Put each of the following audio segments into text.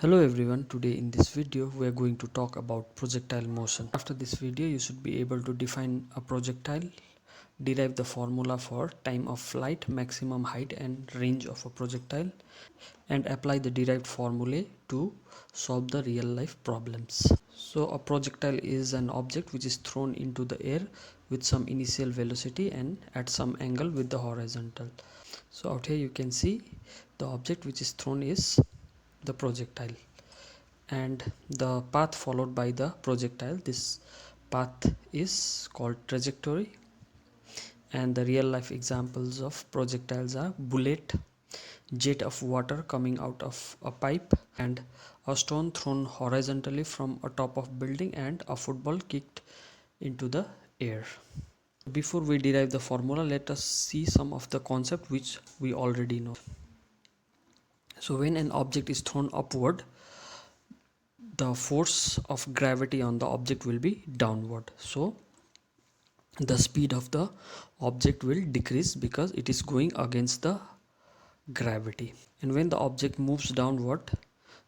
Hello everyone, today in this video we are going to talk about projectile motion. After this video you should be able to define a projectile, derive the formula for time of flight, maximum height and range of a projectile, and apply the derived formulae to solve the real life problems. So a projectile is an object which is thrown into the air with some initial velocity and at some angle with the horizontal. So out here you can see the object which is thrown is the projectile, and the path followed by the projectile, this path is called trajectory. And the real life examples of projectiles are bullet, jet of water coming out of a pipe, and a stone thrown horizontally from a top of building, and a football kicked into the air. Before we derive the formula, let us see some of the concept which we already know. So when an object is thrown upward, the force of gravity on the object will be downward, so the speed of the object will decrease because it is going against the gravity. And when the object moves downward,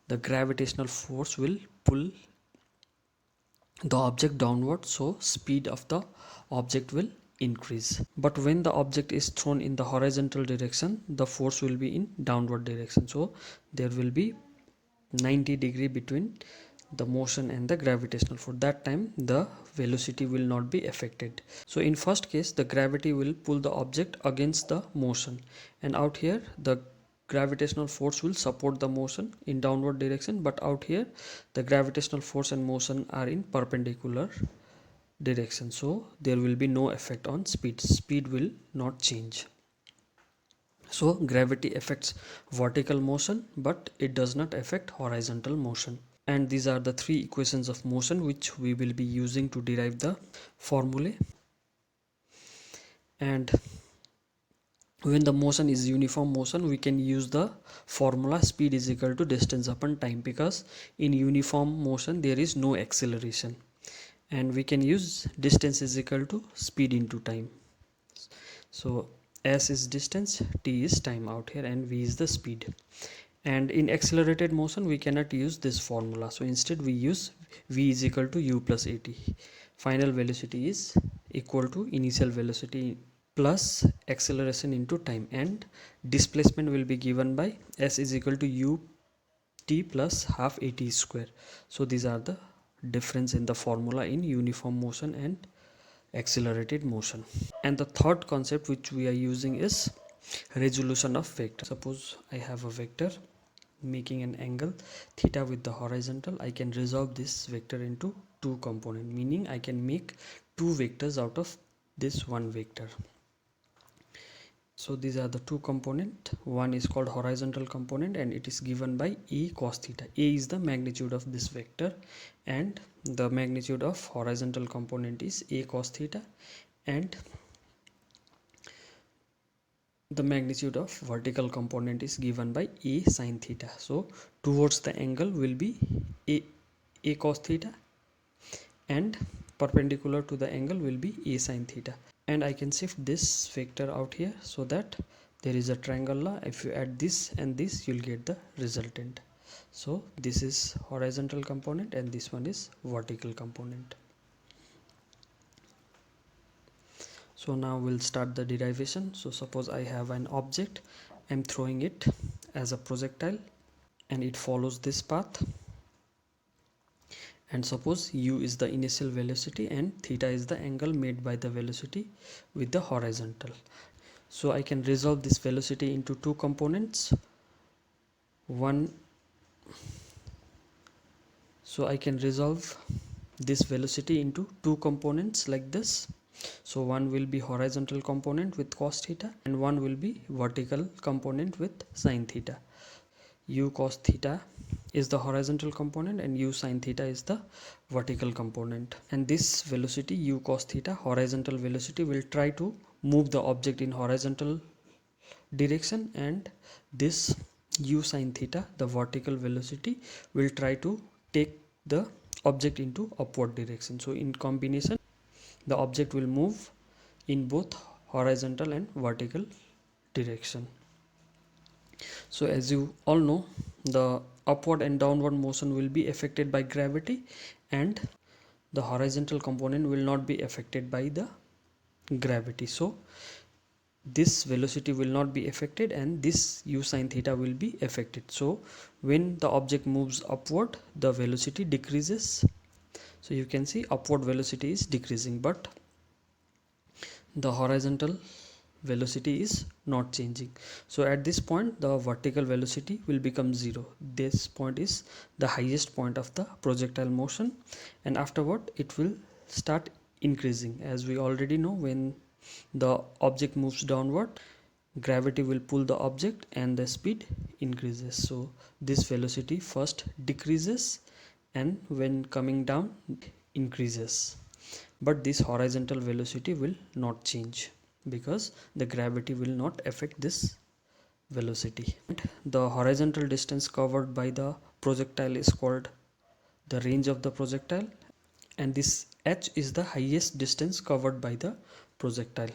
the gravitational force will pull the object downward, so speed of the object will increase. But when the object is thrown in the horizontal direction, the force will be in downward direction, so there will be 90-degree between the motion and the gravitational force. That time the velocity will not be affected. So in first case the gravity will pull the object against the motion, and out here the gravitational force will support the motion in downward direction, but out here the gravitational force and motion are in perpendicular direction, so there will be no effect on speed will not change. So gravity affects vertical motion, but it does not affect horizontal motion. And these are the three equations of motion which we will be using to derive the formulae. And when the motion is uniform motion, we can use the formula speed is equal to distance upon time, because in uniform motion there is no acceleration, and we can use distance is equal to speed into time. So s is distance, t is time out here, and v is the speed. And in accelerated motion we cannot use this formula, so instead we use v is equal to u plus at. Final velocity is equal to initial velocity plus acceleration into time, and displacement will be given by s is equal to u t plus half at square. So these are the difference in the formula in uniform motion and accelerated motion. And the third concept which we are using is resolution of vector. Suppose I have a vector making an angle theta with the horizontal. I can resolve this vector into two components, meaning I can make two vectors out of this one vector. So these are the two components. One is called horizontal component, and it is given by E cos theta. A is the magnitude of this vector, and the magnitude of horizontal component is A cos theta, and the magnitude of vertical component is given by A sin theta. So towards the angle will be A cos theta, and perpendicular to the angle will be A sin theta. And I can shift this vector out here so that there is a triangle law. If you add this and this, you'll get the resultant. So this is horizontal component and this one is vertical component. So now we'll start the derivation. So suppose I have an object, I'm throwing it as a projectile and it follows this path, and suppose u is the initial velocity and theta is the angle made by the velocity with the horizontal. So I can resolve this velocity into two components. So I can resolve this velocity into two components like this. So one will be horizontal component with cos theta, and one will be vertical component with sin theta. U cos theta is the horizontal component and u sin theta is the vertical component. And this velocity u cos theta, horizontal velocity, will try to move the object in horizontal direction, and this u sin theta, the vertical velocity, will try to take the object into upward direction. So in combination the object will move in both horizontal and vertical direction. So as you all know, the upward and downward motion will be affected by gravity, and the horizontal component will not be affected by the gravity. So this velocity will not be affected and this u sine theta will be affected. So when the object moves upward, the velocity decreases. So you can see upward velocity is decreasing, but the horizontal velocity is not changing. So at this point the vertical velocity will become 0. This point is the highest point of the projectile motion, and afterward it will start increasing. As we already know, when the object moves downward, gravity will pull the object and the speed increases. So this velocity first decreases and when coming down increases, but this horizontal velocity will not change because the gravity will not affect this velocity. The horizontal distance covered by the projectile is called the range of the projectile, and this h is the highest distance covered by the projectile.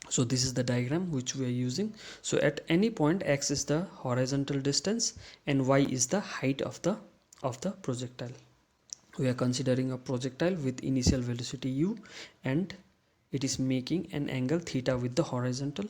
So this is the diagram which we are using. So at any point x is the horizontal distance and y is the height of the projectile. We are considering a projectile with initial velocity u, and it is making an angle theta with the horizontal,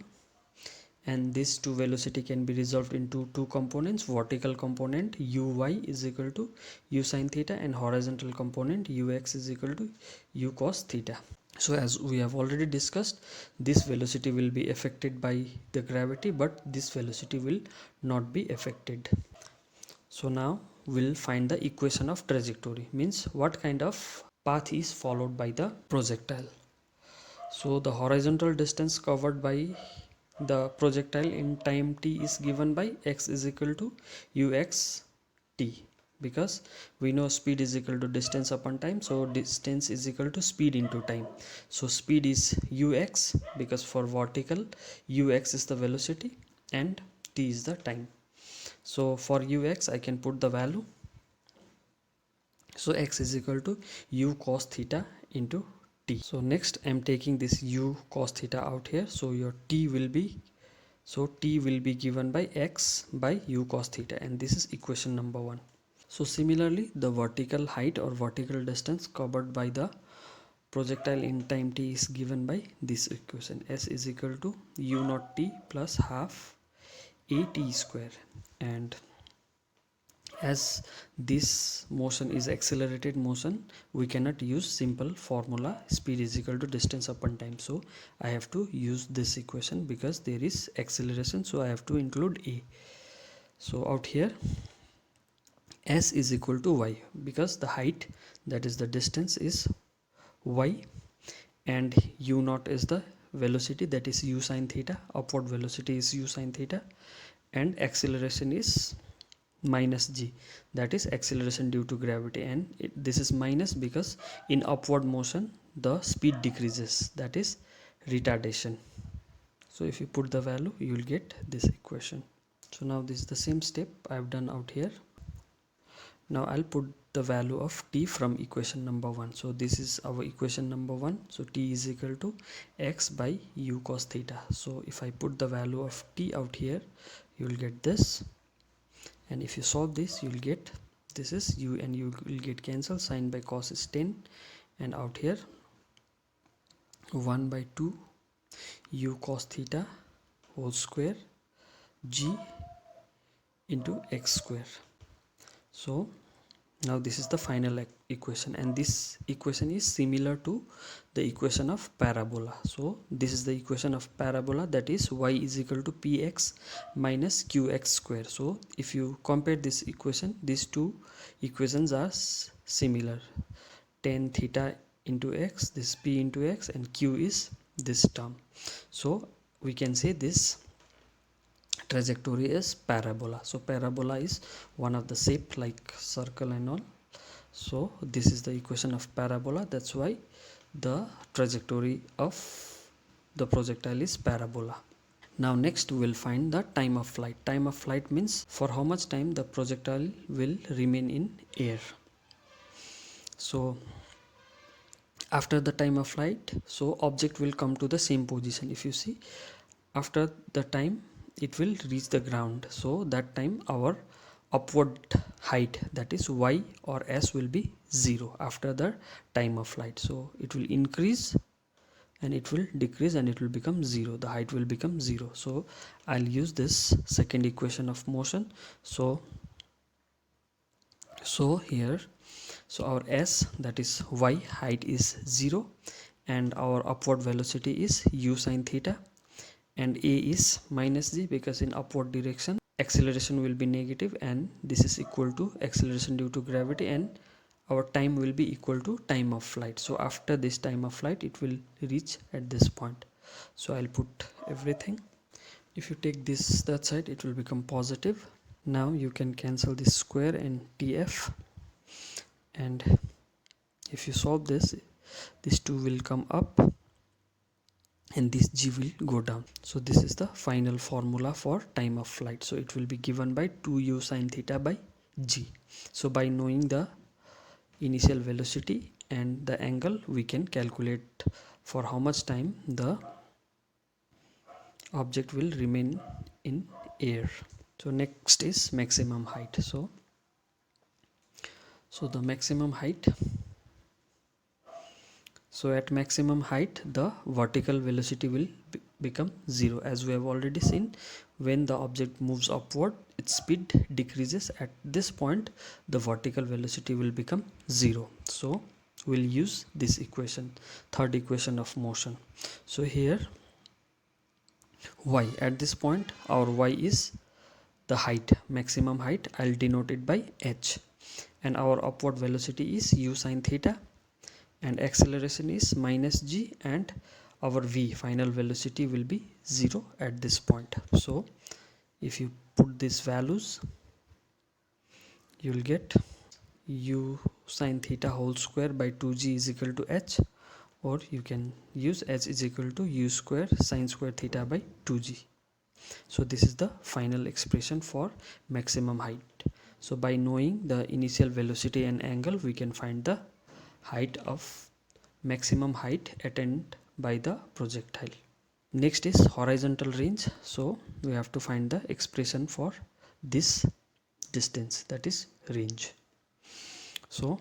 and this two velocity can be resolved into two components: vertical component uy is equal to u sine theta and horizontal component ux is equal to u cos theta. So as we have already discussed, this velocity will be affected by the gravity, but this velocity will not be affected. So now we'll find the equation of trajectory, means what kind of path is followed by the projectile. So the horizontal distance covered by the projectile in time t is given by x is equal to ux t, because we know speed is equal to distance upon time. So distance is equal to speed into time. So speed is ux, because for vertical ux is the velocity and t is the time. So for ux I can put the value. So x is equal to u cos theta into t. So next I am taking this u cos theta out here. So your t will be, so t will be given by x by u cos theta, and this is equation number 1. So similarly, the vertical height or vertical distance covered by the projectile in time t is given by this equation: s is equal to u naught t plus half a t square. And as this motion is accelerated motion, we cannot use simple formula speed is equal to distance upon time. So I have to use this equation because there is acceleration, so I have to include a. So out here s is equal to y, because the height, that is the distance, is y, and u naught is the velocity, that is u sine theta, upward velocity is u sine theta, and acceleration is minus g, that is acceleration due to gravity, and this is minus because in upward motion the speed decreases, that is retardation. So if you put the value, you will get this equation. So now this is the same step I have done out here. Now I'll put the value of t from equation number 1. So this is our equation number 1. So t is equal to x by u cos theta. So if I put the value of t out here, you will get this, and if you solve this, you will get, this is u and u will get cancelled, sine by cos is 10, and out here 1 by 2 u cos theta whole square g into x square. So now this is the final equation, and this equation is similar to the equation of parabola. So this is the equation of parabola, that is y is equal to px minus qx square. So if you compare this equation, these two equations are similar. Tan theta into x, this p into x, and q is this term. So we can say this trajectory is parabola. So parabola is one of the shape like circle and all. So this is the equation of parabola, that's why the trajectory of the projectile is parabola. Now next we will find the time of flight. Time of flight means for how much time the projectile will remain in air. So after the time of flight, so object will come to the same position. If you see, after the time it will reach the ground, so that time our upward height, that is y or s, will be 0 after the time of flight. So it will increase and it will decrease and it will become 0, the height will become 0. So I'll use this second equation of motion. So here, so our s, that is y, height is 0, and our upward velocity is u sine theta, and a is minus g because in upward direction acceleration will be negative, and this is equal to acceleration due to gravity, and our time will be equal to time of flight. So after this time of flight it will reach at this point. So I'll put everything. If you take this that side, it will become positive. Now you can cancel this square and tf, and if you solve this, these two will come up and this g will go down. So this is the final formula for time of flight. So it will be given by 2u sine theta by g. So by knowing the initial velocity and the angle, we can calculate for how much time the object will remain in air. So next is maximum height. So the maximum height, so at maximum height the vertical velocity will become 0. As we have already seen, when the object moves upward, its speed decreases. At this point the vertical velocity will become 0. So we'll use this equation, third equation of motion. So here y, at this point our y is the height, maximum height. I'll denote it by h, and our upward velocity is u sine theta, and acceleration is minus g, and our v, final velocity, will be 0 at this point. So if you put these values, you will get u sine theta whole square by 2g is equal to h, or you can use h is equal to u square sine square theta by 2g. So this is the final expression for maximum height. So by knowing the initial velocity and angle, we can find the height of maximum height attained by the projectile. Next is horizontal range. So we have to find the expression for this distance, that is range. So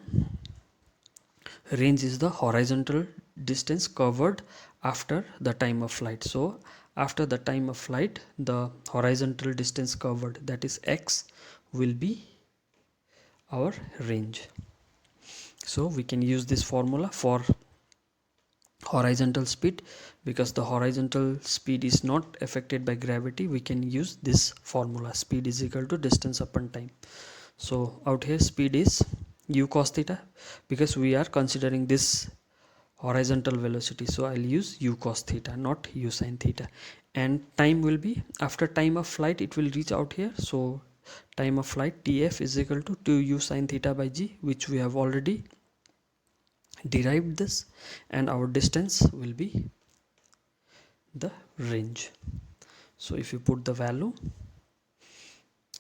range is the horizontal distance covered after the time of flight. So after the time of flight, the horizontal distance covered, that is x, will be our range. So we can use this formula for horizontal speed. Because the horizontal speed is not affected by gravity, we can use this formula, speed is equal to distance upon time. So out here speed is u cos theta, because we are considering this horizontal velocity, so I'll use u cos theta, not u sin theta. And time will be, after time of flight it will reach out here, so time of flight tf is equal to 2u sin theta by g, which we have already derived this, and our distance will be the range. So if you put the value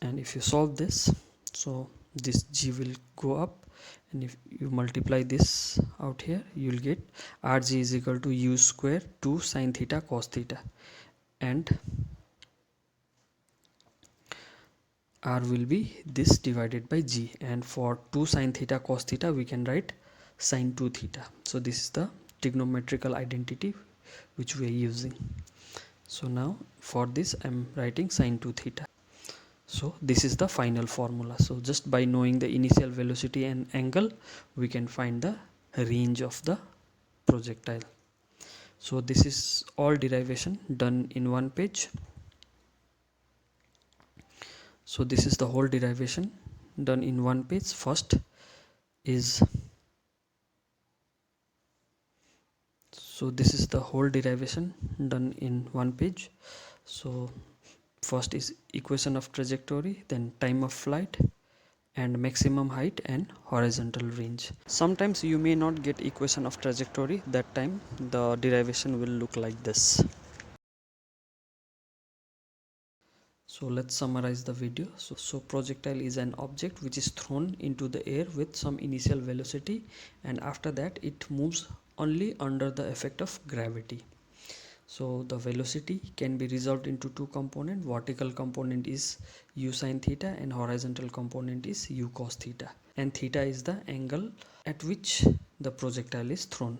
and if you solve this, so this g will go up, and if you multiply this out here, you will get rg is equal to u square 2 sin theta cos theta, and r will be this divided by g, and for 2 sin theta cos theta we can write sin 2 theta. So this is the trigonometrical identity which we are using. So now for this I am writing sin 2 theta. So this is the final formula. So just by knowing the initial velocity and angle, we can find the range of the projectile. So this is all derivation done in one page. So this is the whole derivation done in one page. First is, so this is the whole derivation done in one page. So first is equation of trajectory, then time of flight, and maximum height and horizontal range. Sometimes you may not get equation of trajectory, that time the derivation will look like this. So let's summarize the video. So projectile is an object which is thrown into the air with some initial velocity, and after that it moves only under the effect of gravity. So the velocity can be resolved into two components. Vertical component is u sin theta and horizontal component is u cos theta, and theta is the angle at which the projectile is thrown.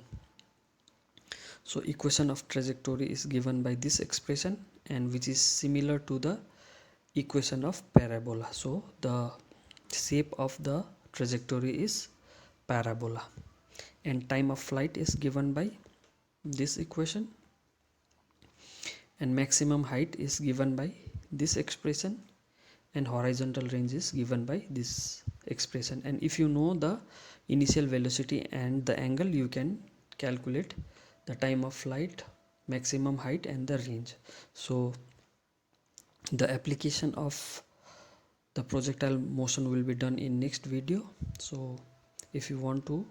So equation of trajectory is given by this expression, and which is similar to the equation of parabola. So the shape of the trajectory is parabola, and time of flight is given by this equation, and maximum height is given by this expression, and horizontal range is given by this expression. And if you know the initial velocity and the angle, you can calculate the time of flight, maximum height, and the range. So the application of the projectile motion will be done in next video. So if you want to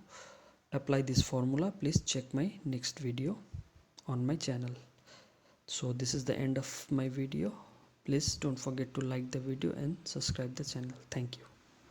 apply this formula, please check my next video on my channel. So this is the end of my video. Please don't forget to like the video and subscribe the channel. Thank you.